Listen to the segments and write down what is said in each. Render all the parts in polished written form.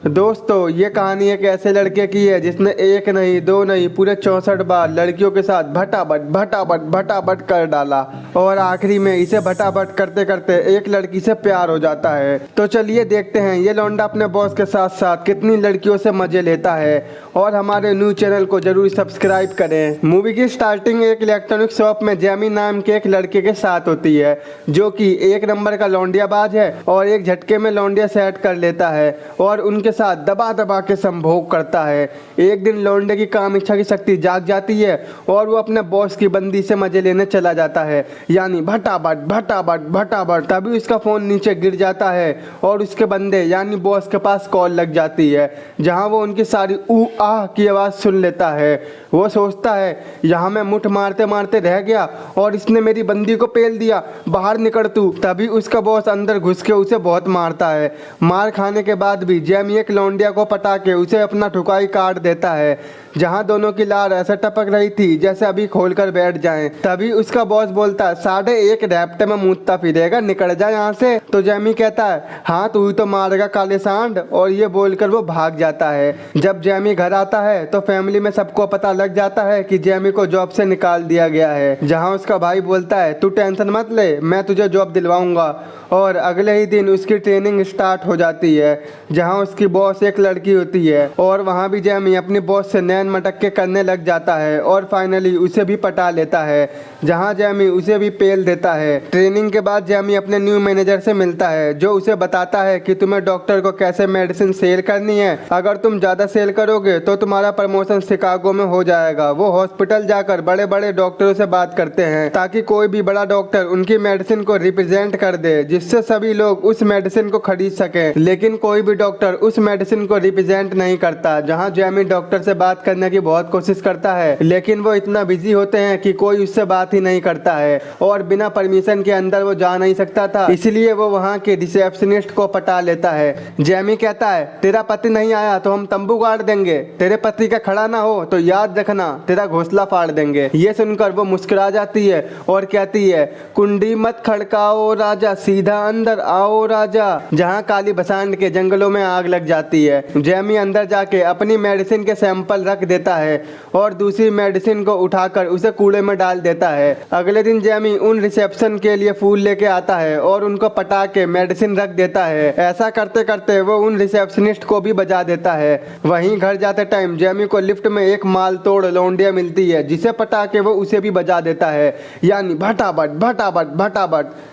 दोस्तों ये कहानी एक ऐसे लड़के की है जिसने एक नहीं दो नहीं पूरे 64 बार लड़कियों के साथ भटाभट कर डाला और आखिरी में इसे भटाभट करते करते एक लड़की से प्यार हो जाता है। तो चलिए देखते हैं ये लौंडा अपने बॉस के साथ साथ कितनी लड़कियों से मजे लेता है और हमारे न्यूज चैनल को जरूर सब्सक्राइब करें। मूवी की स्टार्टिंग एक इलेक्ट्रॉनिक शॉप में जैमी नाम के एक लड़के के साथ होती है जो कि एक नंबर का लौंडियाबाज है और एक झटके में लौंडिया सेट कर लेता है और उनके साथ दबा दबा के संभोग करता है। एक दिन लौंडे की काम इच्छा की शक्ति जाग जाती है और वो अपने बॉस की बंदी से मजे लेने चला जाता है, यानी भटाभट। तभी उसका फोन नीचे गिर जाता है और उसके बंदे यानी बॉस के पास कॉल लग जाती है जहां वो उनकी सारी ऊ आह की आवाज सुन लेता है। वो सोचता है यहाँ मैं मुठ मारते मारते रह गया और इसने मेरी बंदी को पेल दिया, बाहर निकल तू। तभी उसका बॉस अंदर घुस के उसे बहुत मारता है। मार खाने के बाद भी जैमी एक लौंडिया को पटा के उसे अपना ठुकाई काट देता है जहां दोनों की लार ऐसे टपक रही थी जैसे अभी खोलकर बैठ जाएं। तभी उसका बॉस बोलता है 1.5 रैप्टे में मुत्ता फिरेगा, निकल जा यहाँ से। तो जैमी कहता है हाँ तू ही तो मारेगा काले सांड, और ये बोलकर वो भाग जाता है। जब जैमी घर आता है तो फैमिली में सबको पता लग जाता है कि जैमी को जॉब से निकाल दिया गया है। जहाँ उसका भाई बोलता है तू टेंशन मत ले, मैं तुझे जॉब दिलवाऊंगा। और अगले ही दिन उसकी ट्रेनिंग स्टार्ट हो जाती है जहाँ उसकी बॉस एक लड़की होती है और वहाँ भी जैमी अपनी बॉस से नैन मटक के करने लग जाता है और फाइनली उसे भी पटा लेता है जहाँ जैमी उसे भी पेल देता है। ट्रेनिंग के बाद जैमी अपने न्यू मैनेजर से मिलता है जो उसे बताता है कि तुम्हें डॉक्टर को कैसे मेडिसिन सेल करनी है। अगर तुम ज़्यादा सेल करोगे तो तुम्हारा प्रमोशन शिकागो में हो जाएगा। वो हॉस्पिटल जाकर बड़े बड़े डॉक्टरों से बात करते हैं ताकि कोई भी बड़ा डॉक्टर उनकी मेडिसिन को रिप्रेजेंट कर दे जिससे सभी लोग उस मेडिसिन को खरीद सके। लेकिन कोई भी डॉक्टर उस मेडिसिन को रिप्रेजेंट नहीं करता। जहां जैमी डॉक्टर से बात करने की बहुत कोशिश करता है लेकिन वो इतना बिजी होते हैं कि कोई उससे बात ही नहीं करता है और बिना परमिशन के अंदर वो जा नहीं सकता था, इसलिए वो वहाँ के रिसेप्शनिस्ट को पटा लेता है। जैमी कहता है तेरा पति नहीं आया तो हम तंबू गाड़ देंगे, तेरे पति का खड़ा ना हो तो याद रखना तेरा घोंसला फाड़ देंगे। ये सुनकर वो मुस्कुरा जाती है और कहती है कुंडी मत खड़काओ राजा, सीधा अंदर आओ राजा। जहाँ काली बसांड के जंगलों में आग लग जाती है। जैमी अंदर जाके अपनी मेडिसिन के सैंपल रख देता है और दूसरी मेडिसिन को उठाकर उसे कूड़े में डाल देता है। अगले दिन जैमी उन रिसेप्शन के लिए फूल लेके आता है और उनको पटा के मेडिसिन रख देता है। ऐसा करते करते वो उन रिसेप्शनिस्ट को भी बजा देता है। वहीं घर जाते टाइम जैमी को लिफ्ट में एक माल तोड़ लौंडिया मिलती है जिसे पटा के वो उसे भी बजा देता है, यानी भटाभट।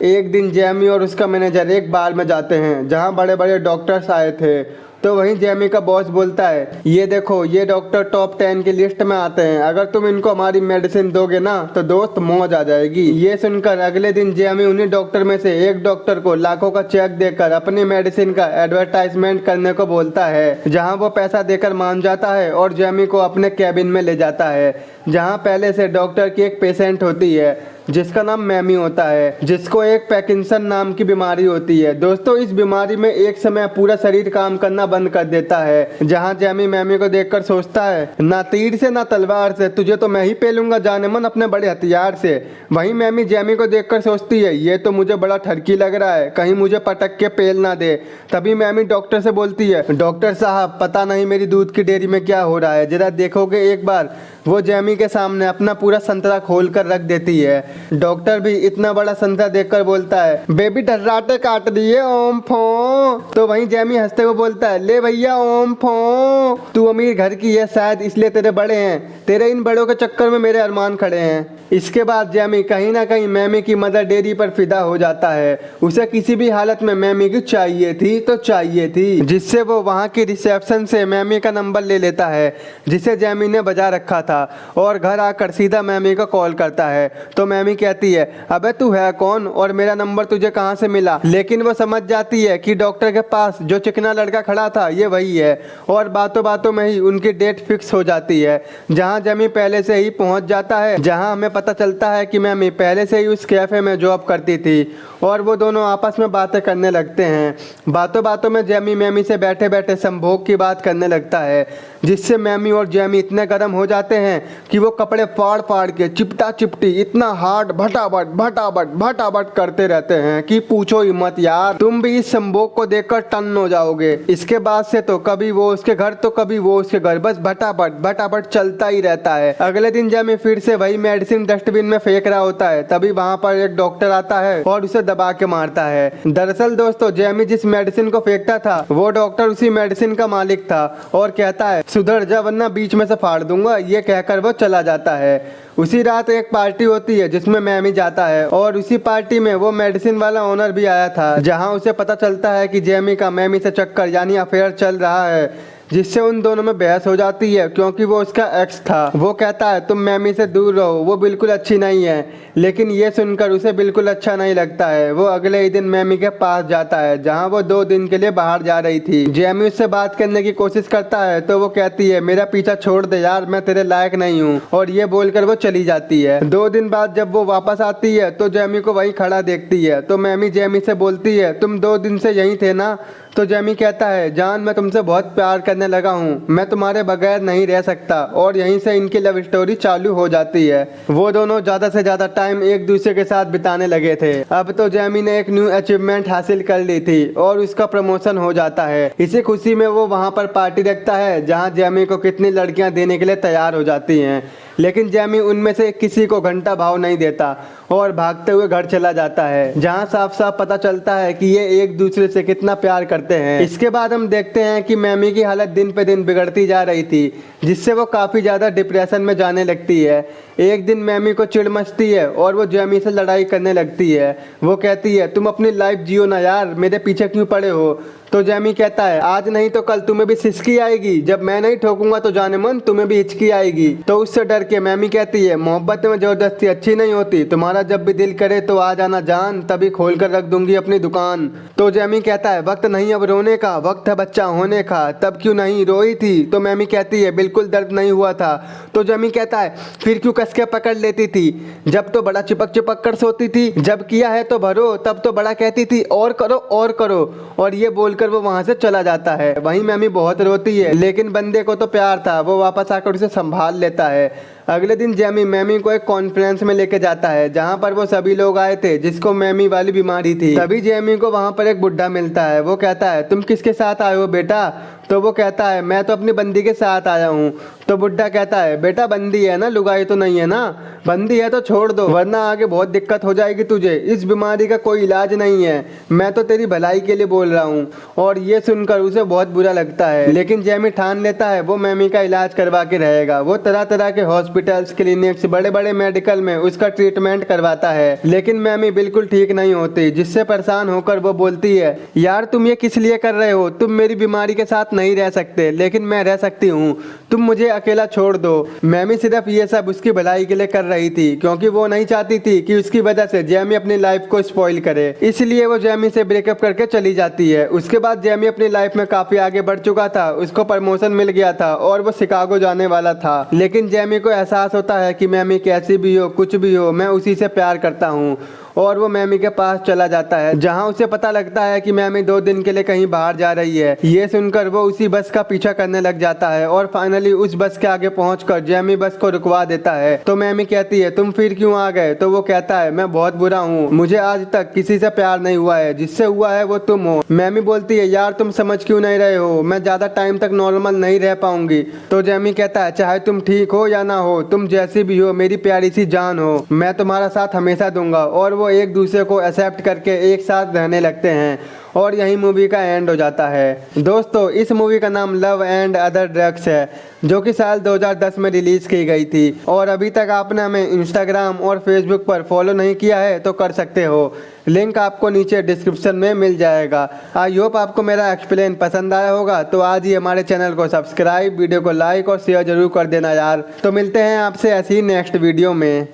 एक दिन जैमी और उसका मैनेजर एक बार में जाते हैं जहाँ बड़े बड़े डॉक्टर्स आए थे। तो वहीं जैमी का बॉस बोलता है ये देखो ये डॉक्टर टॉप 10 की लिस्ट में आते हैं, अगर तुम इनको हमारी मेडिसिन दोगे ना तो दोस्त मौज आ जाएगी। ये सुनकर अगले दिन जैमी उन्हीं डॉक्टर में से एक डॉक्टर को लाखों का चेक देकर अपनी मेडिसिन का एडवर्टाइजमेंट करने को बोलता है जहाँ वो पैसा देकर मान जाता है और जैमी को अपने कैबिन में ले जाता है जहाँ पहले से डॉक्टर की एक पेशेंट होती है जिसका नाम मैमी होता है, जिसको एक पैकिंसन नाम की बीमारी होती है। दोस्तों इस बीमारी में एक समय पूरा शरीर काम करना बंद कर देता है। जहां जैमी मैमी को देखकर सोचता है ना तीर से ना तलवार से, तुझे तो मैं ही पेलूंगा जाने मन अपने बड़े हथियार से। वहीं मैमी जैमी को देखकर सोचती है ये तो मुझे बड़ा ठरकी लग रहा है, कहीं मुझे पटक के पेल ना दे। तभी मैमी डॉक्टर से बोलती है डॉक्टर साहब पता नहीं मेरी दूध की डेयरी में क्या हो रहा है, जरा देखोगे एक बार। वो जैमी के सामने अपना पूरा संतरा खोल कर रख देती है। डॉक्टर भी इतना बड़ा संतरा देखकर बोलता है बेबी ढर्राटे काट दिए ओम फो। तो वहीं जैमी हंसते हुए बोलता है ले भैया ओम फो, तू अमीर घर की है शायद इसलिए तेरे बड़े हैं, तेरे इन बड़ों के चक्कर में मेरे अरमान खड़े हैं। इसके बाद जैमी कहीं ना कहीं मैमी की मदर डेयरी पर फिदा हो जाता है। उसे किसी भी हालत में मैमी की चाहिए थी तो चाहिए थी, जिससे वो वहाँ की रिसेप्शन से मैमी का नंबर ले लेता है जिसे जैमी ने बजा रखा था और घर आकर सीधा मैमी को कॉल करता है। तो मैमी कहती है अबे तू है कौन और मेरा नंबर तुझे कहाँ से मिला। लेकिन वो समझ जाती है कि डॉक्टर के पास जो चिकना लड़का खड़ा था ये वही है और बातों बातों में ही उनकी डेट फिक्स हो जाती है जहाँ जैमी पहले से ही पहुँच जाता है। जहाँ हमें पता चलता है कि मैमी पहले से ही उस कैफे में जॉब करती थी और वो दोनों आपस में बातें करने लगते हैं। बातों बातों में जैमी मैमी से बैठे बैठे संभोग की बात करने लगता है जिससे मैमी और जैमी इतने गर्म हो जाते हैं कि वो कपड़े फाड़ फाड़ के चिपटा चिपटी इतना हार्ड स्टार्ट भटाभट भटाभट भटाभट करते रहते हैं कि पूछो ही मत यार, तुम भी इस संभोग को देखकर टन्न हो जाओगे। इसके बाद से तो कभी वो उसके घर तो कभी वो उसके घर, बस भटाभट भटाभट चलता ही रहता है। अगले दिन जैमी फिर से वही मेडिसिन डस्टबिन में फेंक रहा होता है, तभी वहाँ पर एक डॉक्टर आता है और उसे दबा के मारता है। दरअसल दोस्तों जैमी जिस मेडिसिन को फेंकता था वो डॉक्टर उसी मेडिसिन का मालिक था और कहता है सुधर जा वरना बीच में से फाड़ दूंगा। ये कहकर वो चला जाता है। उसी रात एक पार्टी होती है जिसमें मैमी जाता है और उसी पार्टी में वो मेडिसिन वाला ओनर भी आया था, जहां उसे पता चलता है कि जैमी का मैमी से चक्कर यानी अफेयर चल रहा है, जिससे उन दोनों में बहस हो जाती है क्योंकि वो उसका एक्स था। वो कहता है तुम मैमी से दूर रहो, वो बिल्कुल अच्छी नहीं है। लेकिन ये सुनकर उसे बिल्कुल अच्छा नहीं लगता है। वो अगले ही दिन मैमी के पास जाता है जहां वो 2 दिन के लिए बाहर जा रही थी। जैमी उससे बात करने की कोशिश करता है तो वो कहती है मेरा पीछा छोड़ दे यार, मैं तेरे लायक नहीं हूँ, और ये बोलकर वो चली जाती है। 2 दिन बाद जब वो वापस आती है तो जैमी को वहीं खड़ा देखती है। तो मैमी जैमी से बोलती है तुम 2 दिन से यहीं थे ना? तो जैमी कहता है जान मैं तुमसे बहुत प्यार करने लगा हूँ, मैं तुम्हारे बगैर नहीं रह सकता। और यहीं से इनकी लव स्टोरी चालू हो जाती है। वो दोनों ज्यादा से ज्यादा टाइम एक दूसरे के साथ बिताने लगे थे। अब तो जैमी ने एक न्यू अचीवमेंट हासिल कर ली थी और उसका प्रमोशन हो जाता है। इसी खुशी में वो वहाँ पर पार्टी रखता है जहाँ जैमी को कितनी लड़कियाँ देने के लिए तैयार हो जाती हैं, लेकिन जैमी उनमें से किसी को घंटा भाव नहीं देता और भागते हुए घर चला जाता है, जहां साफ साफ पता चलता है कि ये एक दूसरे से कितना प्यार करते हैं। इसके बाद हम देखते हैं कि मैमी की हालत दिन पे दिन बिगड़ती जा रही थी, जिससे वो काफ़ी ज़्यादा डिप्रेशन में जाने लगती है। एक दिन मैमी को चिढ़ मचती है और वो जैमी से लड़ाई करने लगती है। वो कहती है तुम अपनी लाइफ जियो ना यार, मेरे पीछे क्यों पड़े हो? तो जैमी कहता है आज नहीं तो कल तुम्हें भी सिसकी आएगी, जब मैं नहीं ठोकूंगा तो जाने मन तुम्हें भी हिचकी आएगी। तो उससे डर के मैमी कहती है मोहब्बत में जबरदस्ती अच्छी नहीं होती, तुम्हारा जब भी दिल करे तो आ जाना जान, तभी खोल कर रख दूंगी अपनी दुकान। तो जैमी कहता है वक्त नहीं अब रोने का, वक्त है बच्चा होने का, तब क्यों नहीं रोई थी? तो मैमी कहती है बिल्कुल दर्द नहीं हुआ था। तो जैमी कहता है फिर क्यों कस के पकड़ लेती थी? जब तो बड़ा चिपक चिपक कर सोती थी, जब किया है तो भरो, तब तो बड़ा कहती थी और करो और करो। और ये बोलकर वो वहां से चला जाता है। वहीं मैमी बहुत रोती है, लेकिन बंदे को तो प्यार था, वो वापस आकर उसे संभाल लेता है। अगले दिन जैमी मैमी को एक कॉन्फ्रेंस में लेके जाता है जहां पर वो सभी लोग आए थे जिसको मैमी वाली बीमारी थी। तभी जैमी को वहां पर एक बुढ़ा मिलता है। वो कहता है तुम किसके साथ आए हो बेटा? तो वो कहता है मैं तो अपनी बंदी के साथ आया हूँ। तो बुढ़ा कहता है बेटा बंदी है ना, लुगाई तो नहीं है ना? बंदी है तो छोड़ दो वरना आगे बहुत दिक्कत हो जाएगी तुझे, इस बीमारी का कोई इलाज नहीं है, मैं तो तेरी भलाई के लिए बोल रहा हूँ। और ये सुनकर उसे बहुत बुरा लगता है, लेकिन जैमी ठान लेता है वो मैमी का इलाज करवा के रहेगा। वो तरह तरह के हॉस्पिटल्स, क्लिनिक्स, बड़े बड़े मेडिकल में उसका ट्रीटमेंट करवाता है, लेकिन मैमी बिल्कुल ठीक नहीं होती, जिससे परेशान होकर वो बोलती है यार तुम ये किस लिए कर रहे हो? तुम मेरी बीमारी के साथ नहीं रह सकते, लेकिन मैं रह सकती हूँ, तुम मुझे अकेला छोड़ दो। मैमी सिर्फ ये सब उसकी भलाई के लिए कर रही थी, क्योंकि वो नहीं चाहती थी कि उसकी वजह से जैमी अपनी लाइफ को स्पॉइल करे, इसलिए वो जैमी से ब्रेकअप करके चली जाती है। उसके बाद जैमी अपनी लाइफ में काफी आगे बढ़ चुका था, उसको प्रमोशन मिल गया था और वो शिकागो जाने वाला था। लेकिन जैमी को एहसास होता है कि मैमी कैसी भी हो, कुछ भी हो, मैं उसी से प्यार करता हूँ, और वो मैमी के पास चला जाता है जहां उसे पता लगता है कि मैमी 2 दिन के लिए कहीं बाहर जा रही है। ये सुनकर वो उसी बस का पीछा करने लग जाता है और फाइनली उस बस के आगे पहुंचकर जैमी बस को रुकवा देता है। तो मैमी कहती है तुम फिर क्यों आ गए? तो वो कहता है मैं बहुत बुरा हूँ, मुझे आज तक किसी से प्यार नहीं हुआ है, जिससे हुआ है वो तुम हो। मैमी बोलती है यार तुम समझ क्यों नहीं रहे हो, मैं ज्यादा टाइम तक नॉर्मल नहीं रह पाऊंगी। तो जैमी कहता है चाहे तुम ठीक हो या ना हो, तुम जैसी भी हो मेरी प्यारी सी जान हो, मैं तुम्हारा साथ हमेशा दूंगा। और वो एक दूसरे को एक्सेप्ट करके एक साथ रहने लगते हैं और यही मूवी का एंड हो जाता है। दोस्तों इस मूवी का नाम लव एंड अदर ड्रग्स है, जो कि साल 2010 में रिलीज की गई थी। और अभी तक आपने हमें इंस्टाग्राम और फेसबुक पर फॉलो नहीं किया है तो कर सकते हो, लिंक आपको नीचे डिस्क्रिप्शन में मिल जाएगा। आई होप आपको मेरा एक्सप्लेन पसंद आया होगा, तो आज ही हमारे चैनल को सब्सक्राइब, वीडियो को लाइक और शेयर जरूर कर देना यार। तो मिलते हैं आपसे ऐसी नेक्स्ट वीडियो में।